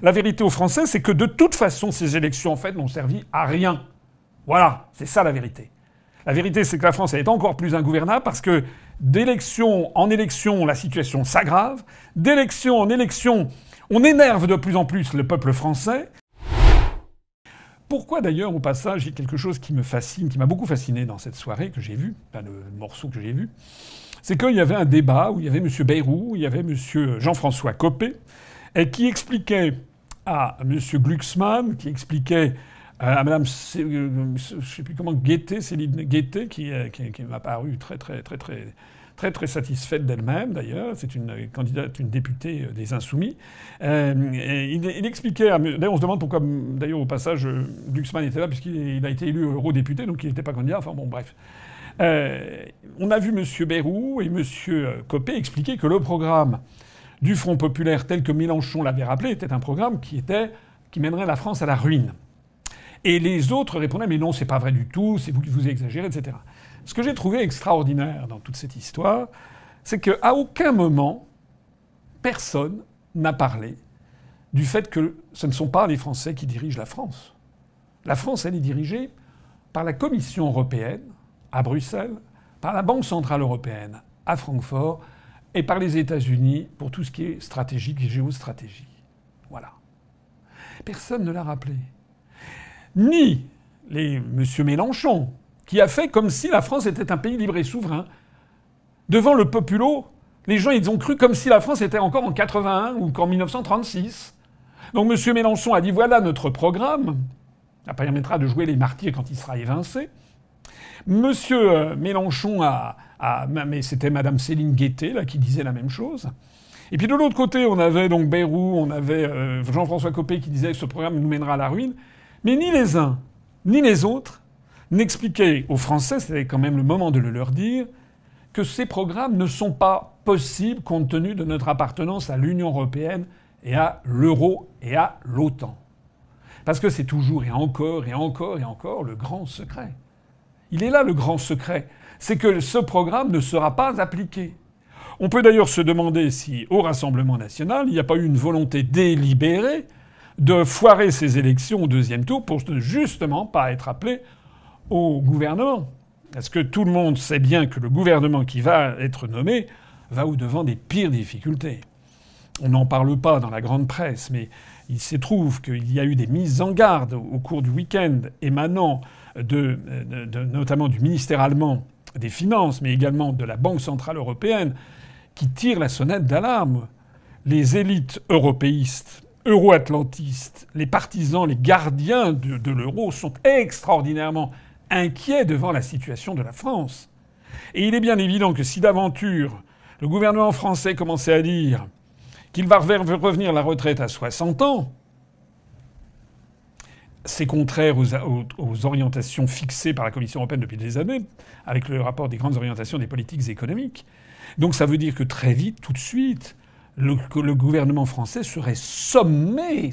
La vérité aux Français, c'est que de toute façon, ces élections, en fait, n'ont servi à rien. Voilà, c'est ça la vérité. La vérité, c'est que la France, elle est encore plus ingouvernable parce que d'élection en élection, la situation s'aggrave. D'élection en élection, on énerve de plus en plus le peuple français. Pourquoi d'ailleurs, au passage, il y a quelque chose qui me fascine, qui m'a beaucoup fasciné dans cette soirée que j'ai vue, enfin le morceau que j'ai vu, c'est qu'il y avait un débat où il y avait M. Bayrou, où il y avait M. Jean-François Copé, et qui expliquait à M. Glucksmann, qui expliquait à Mme, je ne sais plus comment, Céline Guettet, qui m'a paru très satisfaite d'elle-même, d'ailleurs. C'est une candidate, une députée des Insoumis. Il expliquait... D'ailleurs, on se demande pourquoi, d'ailleurs, au passage, Glucksmann était là, puisqu'il a été élu eurodéputé, donc il n'était pas candidat. Enfin bon, bref. On a vu M. Bayrou et M. Copé expliquer que le programme du Front populaire, tel que Mélenchon l'avait rappelé, était un programme qui mènerait la France à la ruine. Et les autres répondaient « mais non, c'est pas vrai du tout, c'est vous qui vous exagérez, etc. » Ce que j'ai trouvé extraordinaire dans toute cette histoire, c'est qu'à aucun moment, personne n'a parlé du fait que ce ne sont pas les Français qui dirigent la France. La France, elle est dirigée par la Commission européenne, à Bruxelles, par la Banque centrale européenne, à Francfort, et par les États-Unis pour tout ce qui est stratégique et géostratégie. Voilà. Personne ne l'a rappelé. Ni M. Mélenchon, qui a fait comme si la France était un pays libre et souverain. Devant le populo, les gens, ils ont cru comme si la France était encore en 81 ou qu'en 1936. Donc M. Mélenchon a dit « voilà notre programme ». Ça permettra de jouer les martyrs quand il sera évincé. M. Mélenchon mais c'était Mme Céline Guettet là, qui disait la même chose. Et puis de l'autre côté, on avait donc Bayrou, on avait Jean-François Copé qui disait « ce programme nous mènera à la ruine ». Mais ni les uns, ni les autres n'expliquaient aux Français, c'était quand même le moment de le leur dire, que ces programmes ne sont pas possibles compte tenu de notre appartenance à l'Union européenne et à l'euro et à l'OTAN. Parce que c'est toujours et encore et encore et encore le grand secret. Il est là le grand secret. C'est que ce programme ne sera pas appliqué. On peut d'ailleurs se demander si, au Rassemblement national, il n'y a pas eu une volonté délibérée de foirer ces élections au deuxième tour pour ne justement pas être appelé au gouvernement. Parce que tout le monde sait bien que le gouvernement qui va être nommé va au-devant des pires difficultés. On n'en parle pas dans la grande presse, mais il se trouve qu'il y a eu des mises en garde au cours du week-end émanant notamment du ministère allemand des Finances, mais également de la Banque centrale européenne, qui tirent la sonnette d'alarme. Les élites européistes, euro-atlantistes, les partisans, les gardiens de l'euro sont extraordinairement inquiets devant la situation de la France. Et il est bien évident que si d'aventure le gouvernement français commençait à dire qu'il va revenir à la retraite à 60 ans, c'est contraire aux orientations fixées par la Commission européenne depuis des années, avec le rapport des grandes orientations des politiques économiques. Donc ça veut dire que très vite, tout de suite, le gouvernement français serait sommé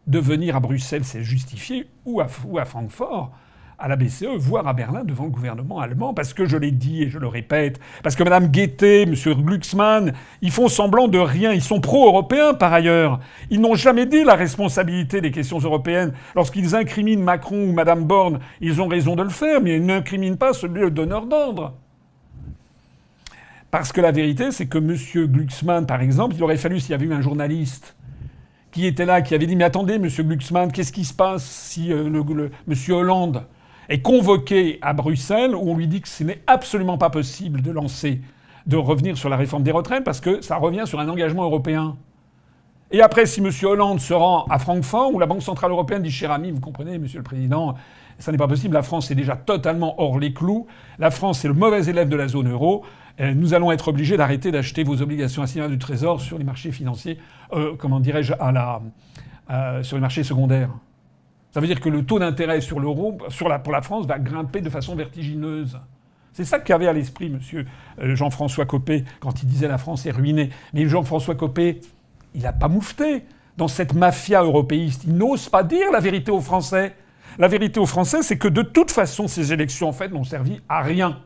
de venir à Bruxelles, c'est justifié, ou à Francfort, à la BCE, voire à Berlin devant le gouvernement allemand. Parce que je l'ai dit et je le répète, parce que Mme Guettet, M. Glucksmann, ils font semblant de rien. Ils sont pro-européens par ailleurs. Ils n'ont jamais dit la responsabilité des questions européennes. Lorsqu'ils incriminent Macron ou Mme Borne, ils ont raison de le faire, mais ils n'incriminent pas celui le donneur d'ordre. Parce que la vérité, c'est que M. Glucksmann, par exemple, il aurait fallu, s'il y avait eu un journaliste qui était là, qui avait dit « Mais attendez, M. Glucksmann, qu'est-ce qui se passe si M. Hollande est convoqué à Bruxelles, où on lui dit que ce n'est absolument pas possible de revenir sur la réforme des retraites, parce que ça revient sur un engagement européen. Et après, si M. Hollande se rend à Francfort, où la Banque centrale européenne dit « Cher ami, vous comprenez, Monsieur le Président, ça n'est pas possible, la France est déjà totalement hors les clous, la France est le mauvais élève de la zone euro, nous allons être obligés d'arrêter d'acheter vos obligations assignales du Trésor sur les marchés financiers, sur les marchés secondaires. » Ça veut dire que le taux d'intérêt sur l'euro, pour la France, va grimper de façon vertigineuse. C'est ça qu'avait à l'esprit M. Jean-François Copé quand il disait « la France est ruinée ». Mais Jean-François Copé, il n'a pas moufté dans cette mafia européiste. Il n'ose pas dire la vérité aux Français. La vérité aux Français, c'est que de toute façon, ces élections, en fait, n'ont servi à rien.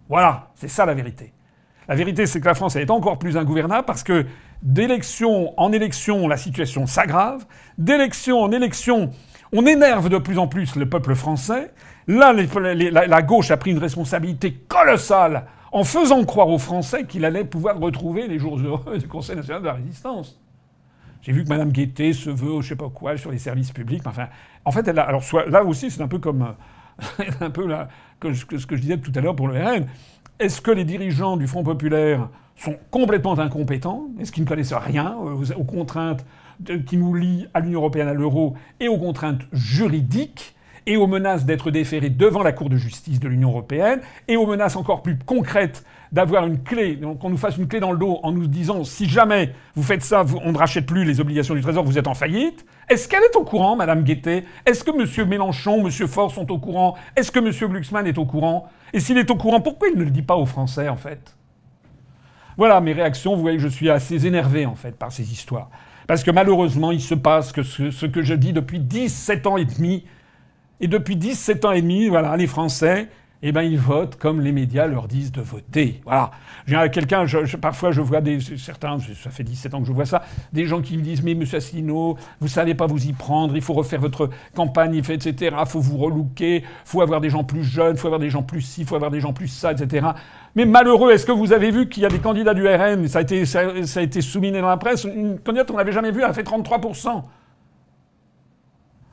Voilà, c'est ça la vérité. La vérité, c'est que la France est encore plus ingouvernable parce que d'élection en élection, la situation s'aggrave. D'élection en élection, on énerve de plus en plus le peuple français. Là, la gauche a pris une responsabilité colossale en faisant croire aux Français qu'il allait pouvoir retrouver les jours heureux du Conseil national de la résistance. J'ai vu que Mme Guettet se veut, je sais pas quoi, sur les services publics. Enfin, en fait, elle a, alors là aussi, c'est un peu comme un peu là, ce que je disais tout à l'heure pour le RN. Est-ce que les dirigeants du Front populaire sont complètement incompétents? Est-ce qu'ils ne connaissent rien aux contraintes qui nous lient à l'Union européenne, à l'euro, et aux contraintes juridiques, et aux menaces d'être déférés devant la Cour de justice de l'Union européenne, et aux menaces encore plus concrètes d'avoir une clé, qu'on nous fasse une clé dans le dos en nous disant si jamais vous faites ça, on ne rachète plus les obligations du Trésor, vous êtes en faillite? Est-ce qu'elle est au courant, Mme Guettet? Est-ce que M. Mélenchon, M. Faure sont au courant? Est-ce que M. Glucksmann est au courant? Et s'il est au courant, pourquoi il ne le dit pas aux Français, en fait? Voilà mes réactions. Vous voyez que je suis assez énervé, en fait, par ces histoires. Parce que malheureusement, il se passe que ce que je dis depuis 17 ans et demi. Et depuis 17 ans et demi, voilà, les Français, eh ben, ils votent comme les médias leur disent de voter. Voilà. Quelqu'un, parfois, je vois certains, ça fait 17 ans que je vois ça, des gens qui me disent, mais monsieur Asselineau, vous savez pas vous y prendre, il faut refaire votre campagne, etc., faut vous relooker, faut avoir des gens plus jeunes, faut avoir des gens plus ci, faut avoir des gens plus ça, etc. Mais malheureux, est-ce que vous avez vu qu'il y a des candidats du RN, ça a été souligné dans la presse, une candidate qu'on n'avait jamais vue, elle a fait 33%.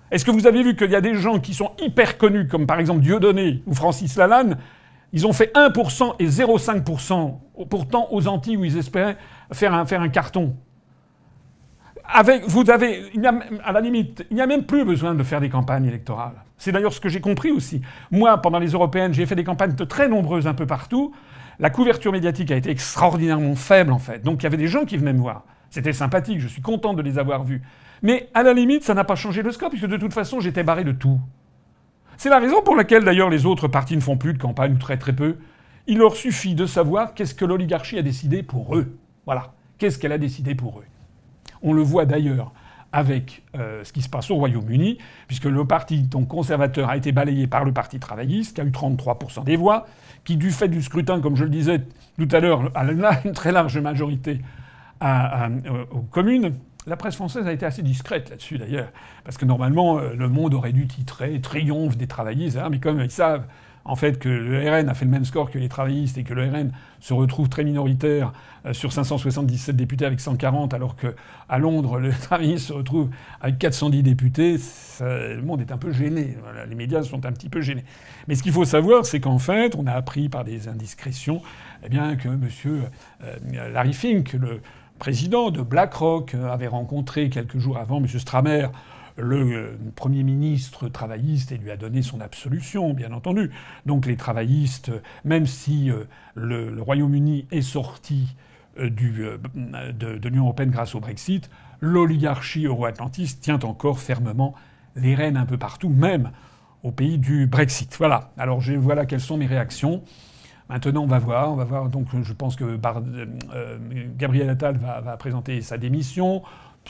Est-ce que vous avez vu qu'il y a des gens qui sont hyper connus, comme par exemple Dieudonné ou Francis Lalanne, ils ont fait 1% et 0,5%, pourtant aux Antilles où ils espéraient faire un carton. À la limite, il n'y a même plus besoin de faire des campagnes électorales. C'est d'ailleurs ce que j'ai compris aussi. Moi, pendant les européennes, j'ai fait des campagnes très nombreuses un peu partout. La couverture médiatique a été extraordinairement faible, en fait. Donc il y avait des gens qui venaient me voir. C'était sympathique, je suis content de les avoir vus. Mais à la limite, ça n'a pas changé le score, puisque de toute façon, j'étais barré de tout. C'est la raison pour laquelle, d'ailleurs, les autres partis ne font plus de campagne, ou très très peu. Il leur suffit de savoir qu'est-ce que l'oligarchie a décidé pour eux. Voilà. Qu'est-ce qu'elle a décidé pour eux. On le voit d'ailleurs avec ce qui se passe au Royaume-Uni, puisque le parti conservateur a été balayé par le Parti travailliste, qui a eu 33% des voix, qui, du fait du scrutin, comme je le disais tout à l'heure, a une très large majorité aux communes. La presse française a été assez discrète là-dessus, d'ailleurs. Parce que normalement, Le Monde aurait dû titrer « Triomphe des travaillistes ». Mais comme ils savent, en fait, que le RN a fait le même score que les travaillistes et que le RN se retrouve très minoritaire sur 577 députés avec 140, alors qu'à Londres, le travailliste se retrouve avec 410 députés, le monde est un peu gêné. Voilà, les médias sont un petit peu gênés. Mais ce qu'il faut savoir, c'est qu'en fait, on a appris par des indiscrétions que M. Larry Fink, le président de BlackRock, avait rencontré quelques jours avant M. Stramer, le Premier ministre travailliste, et lui a donné son absolution, bien entendu. Donc les travaillistes, même si le Royaume-Uni est sorti de l'Union européenne grâce au Brexit, l'oligarchie euro-atlantiste tient encore fermement les rênes un peu partout, même au pays du Brexit. Voilà. Alors voilà quelles sont mes réactions. Maintenant, on va voir. Donc, je pense que Gabriel Attal va présenter sa démission.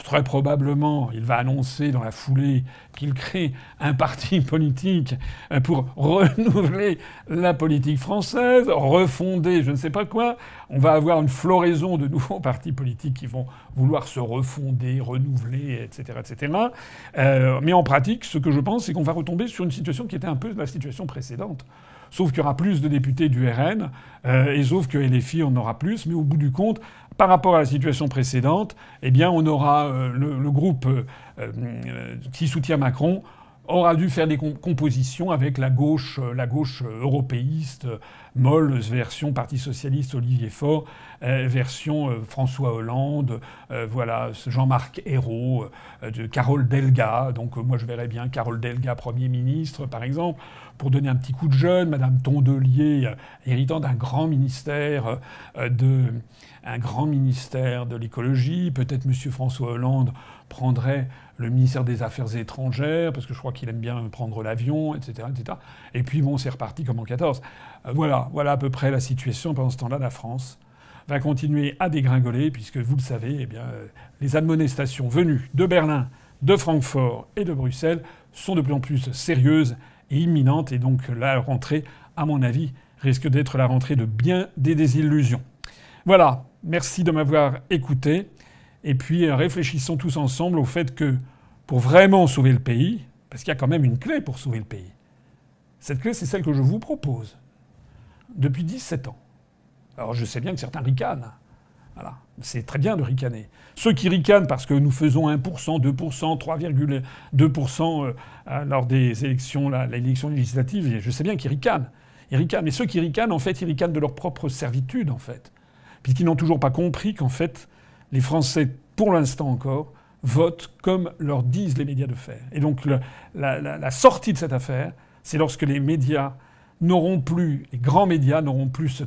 Très probablement, il va annoncer dans la foulée qu'il crée un parti politique pour renouveler la politique française, refonder je ne sais pas quoi. On va avoir une floraison de nouveaux partis politiques qui vont vouloir se refonder, renouveler, etc., etc. Mais en pratique, ce que je pense, c'est qu'on va retomber sur une situation qui était un peu la situation précédente. Sauf qu'il y aura plus de députés du RN, et sauf que LFI en aura plus. Mais au bout du compte, par rapport à la situation précédente, eh bien, on aura le groupe qui soutient Macron aura dû faire des compositions avec la gauche européiste, molle, version Parti socialiste Olivier Faure, version François Hollande, voilà, Jean-Marc Ayrault, de Carole Delga. Donc moi je verrais bien Carole Delga Premier ministre, par exemple, pour donner un petit coup de jeune, Madame Tondelier, héritant d'un grand ministère de l'écologie. Peut-être Monsieur François Hollande prendrait le ministère des Affaires étrangères, parce que je crois qu'il aime bien prendre l'avion, etc., etc. Et puis bon, c'est reparti comme en 14. Voilà à peu près la situation. Pendant ce temps-là, la France va continuer à dégringoler, puisque vous le savez, eh bien, les admonestations venues de Berlin, de Francfort et de Bruxelles sont de plus en plus sérieuses et imminentes. Et donc la rentrée, à mon avis, risque d'être la rentrée de bien des désillusions. Voilà, merci de m'avoir écouté. Et puis réfléchissons tous ensemble au fait que pour vraiment sauver le pays, parce qu'il y a quand même une clé pour sauver le pays, cette clé c'est celle que je vous propose depuis 17 ans. Alors je sais bien que certains ricanent. Voilà. C'est très bien de ricaner. Ceux qui ricanent parce que nous faisons 1%, 2%, 3,2% lors des élections, l'élection législative, je sais bien qu'ils ricanent. Ils ricanent. Mais ceux qui ricanent, en fait, ils ricanent de leur propre servitude, en fait. Puisqu'ils n'ont toujours pas compris qu'en fait, les Français, pour l'instant encore, votent comme leur disent les médias de faire. Et donc la sortie de cette affaire, c'est lorsque les médias n'auront plus, les grands médias n'auront plus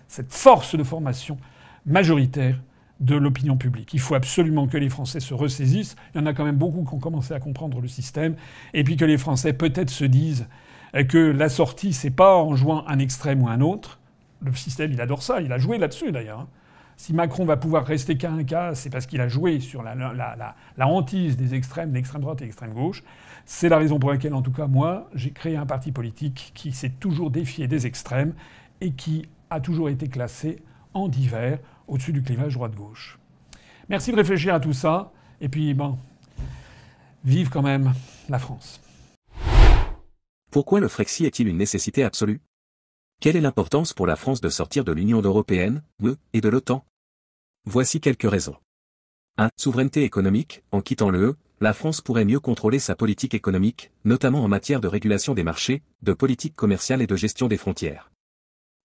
cette force de formation majoritaire de l'opinion publique. Il faut absolument que les Français se ressaisissent. Il y en a quand même beaucoup qui ont commencé à comprendre le système. Et puis que les Français peut-être se disent que la sortie, c'est pas en jouant un extrême ou un autre. Le système, il adore ça. Il a joué là-dessus, d'ailleurs. Si Macron va pouvoir rester qu'à un cas, c'est parce qu'il a joué sur la hantise des extrêmes, l'extrême droite et l'extrême gauche. C'est la raison pour laquelle, en tout cas, moi, j'ai créé un parti politique qui s'est toujours défié des extrêmes et qui a toujours été classé en divers, au-dessus du clivage droite-gauche. Merci de réfléchir à tout ça. Et puis, bon, vive quand même la France. Pourquoi le Frexit est-il une nécessité absolue? Quelle est l'importance pour la France de sortir de l'Union européenne, et de l'OTAN? Voici quelques raisons. 1. Souveraineté économique. En quittant l'UE, la France pourrait mieux contrôler sa politique économique, notamment en matière de régulation des marchés, de politique commerciale et de gestion des frontières.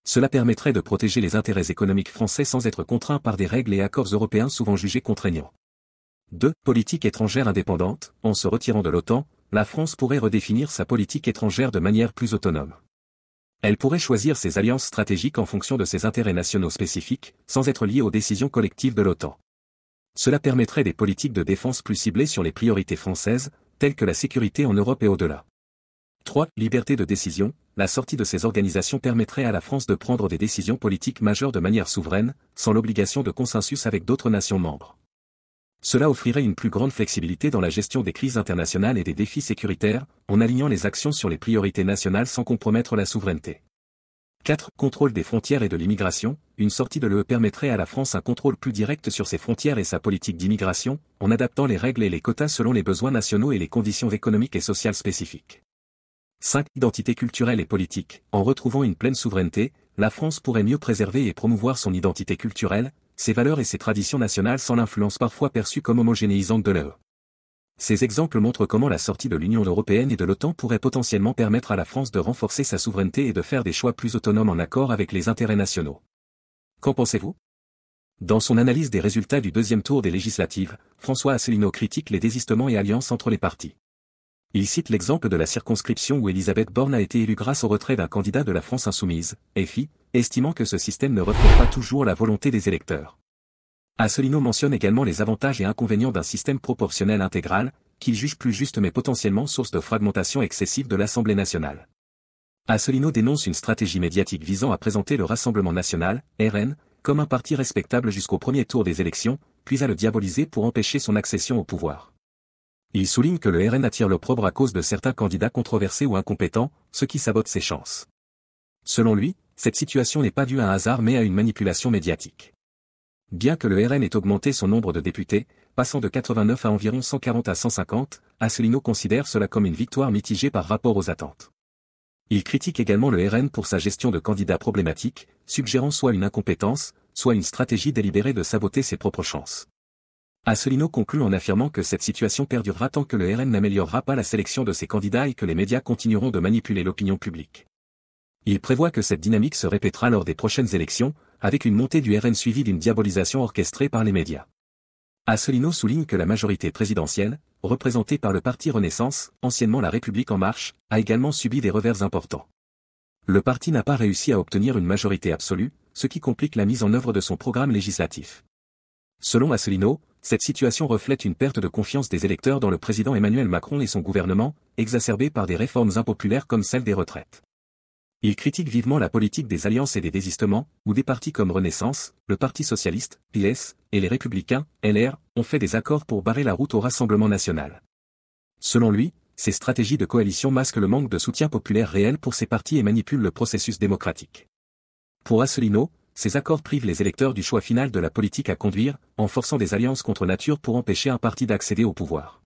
Cela permettrait de protéger les intérêts économiques français sans être contraint par des règles et accords européens souvent jugés contraignants. 2. Politique étrangère indépendante. En se retirant de l'OTAN, la France pourrait redéfinir sa politique étrangère de manière plus autonome. Elle pourrait choisir ses alliances stratégiques en fonction de ses intérêts nationaux spécifiques, sans être liée aux décisions collectives de l'OTAN. Cela permettrait des politiques de défense plus ciblées sur les priorités françaises, telles que la sécurité en Europe et au-delà. 3. Liberté de décision. La sortie de ces organisations permettrait à la France de prendre des décisions politiques majeures de manière souveraine, sans l'obligation de consensus avec d'autres nations membres. Cela offrirait une plus grande flexibilité dans la gestion des crises internationales et des défis sécuritaires, en alignant les actions sur les priorités nationales sans compromettre la souveraineté. 4. Contrôle des frontières et de l'immigration. Une sortie de l'UE permettrait à la France un contrôle plus direct sur ses frontières et sa politique d'immigration, en adaptant les règles et les quotas selon les besoins nationaux et les conditions économiques et sociales spécifiques. 5. Identité culturelle et politique. En retrouvant une pleine souveraineté, la France pourrait mieux préserver et promouvoir son identité culturelle, ses valeurs et ses traditions nationales sans l'influence parfois perçue comme homogénéisante de l'UE. Ces exemples montrent comment la sortie de l'Union européenne et de l'OTAN pourrait potentiellement permettre à la France de renforcer sa souveraineté et de faire des choix plus autonomes en accord avec les intérêts nationaux. Qu'en pensez-vous? Dans son analyse des résultats du deuxième tour des législatives, François Asselineau critique les désistements et alliances entre les partis. Il cite l'exemple de la circonscription où Elisabeth Borne a été élue grâce au retrait d'un candidat de la France insoumise, FI, estimant que ce système ne reflète pas toujours la volonté des électeurs. Asselineau mentionne également les avantages et inconvénients d'un système proportionnel intégral, qu'il juge plus juste mais potentiellement source de fragmentation excessive de l'Assemblée nationale. Asselineau dénonce une stratégie médiatique visant à présenter le Rassemblement national, RN, comme un parti respectable jusqu'au premier tour des élections, puis à le diaboliser pour empêcher son accession au pouvoir. Il souligne que le RN attire l'opprobre à cause de certains candidats controversés ou incompétents, ce qui sabote ses chances. Selon lui, cette situation n'est pas due à un hasard mais à une manipulation médiatique. Bien que le RN ait augmenté son nombre de députés, passant de 89 à environ 140 à 150, Asselineau considère cela comme une victoire mitigée par rapport aux attentes. Il critique également le RN pour sa gestion de candidats problématiques, suggérant soit une incompétence, soit une stratégie délibérée de saboter ses propres chances. Asselineau conclut en affirmant que cette situation perdurera tant que le RN n'améliorera pas la sélection de ses candidats et que les médias continueront de manipuler l'opinion publique. Il prévoit que cette dynamique se répétera lors des prochaines élections, avec une montée du RN suivie d'une diabolisation orchestrée par les médias. Asselineau souligne que la majorité présidentielle, représentée par le parti Renaissance, anciennement La République En Marche, a également subi des revers importants. Le parti n'a pas réussi à obtenir une majorité absolue, ce qui complique la mise en œuvre de son programme législatif. Selon Asselineau, cette situation reflète une perte de confiance des électeurs dans le président Emmanuel Macron et son gouvernement, exacerbée par des réformes impopulaires comme celle des retraites. Il critique vivement la politique des alliances et des désistements, où des partis comme Renaissance, le Parti socialiste, PS, et les Républicains, LR, ont fait des accords pour barrer la route au Rassemblement national. Selon lui, ces stratégies de coalition masquent le manque de soutien populaire réel pour ces partis et manipulent le processus démocratique. Pour Asselineau, ces accords privent les électeurs du choix final de la politique à conduire, en forçant des alliances contre nature pour empêcher un parti d'accéder au pouvoir.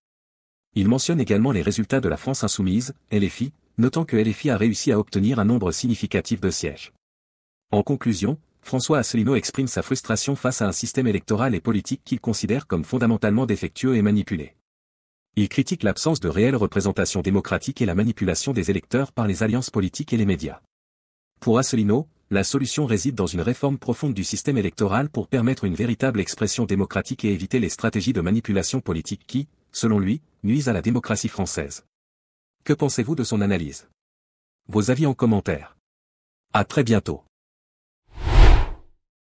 Il mentionne également les résultats de la France insoumise, LFI, notant que LFI a réussi à obtenir un nombre significatif de sièges. En conclusion, François Asselineau exprime sa frustration face à un système électoral et politique qu'il considère comme fondamentalement défectueux et manipulé. Il critique l'absence de réelle représentation démocratique et la manipulation des électeurs par les alliances politiques et les médias. Pour Asselineau, la solution réside dans une réforme profonde du système électoral pour permettre une véritable expression démocratique et éviter les stratégies de manipulation politique qui, selon lui, nuisent à la démocratie française. Que pensez-vous de son analyse? Vos avis en commentaire. À très bientôt.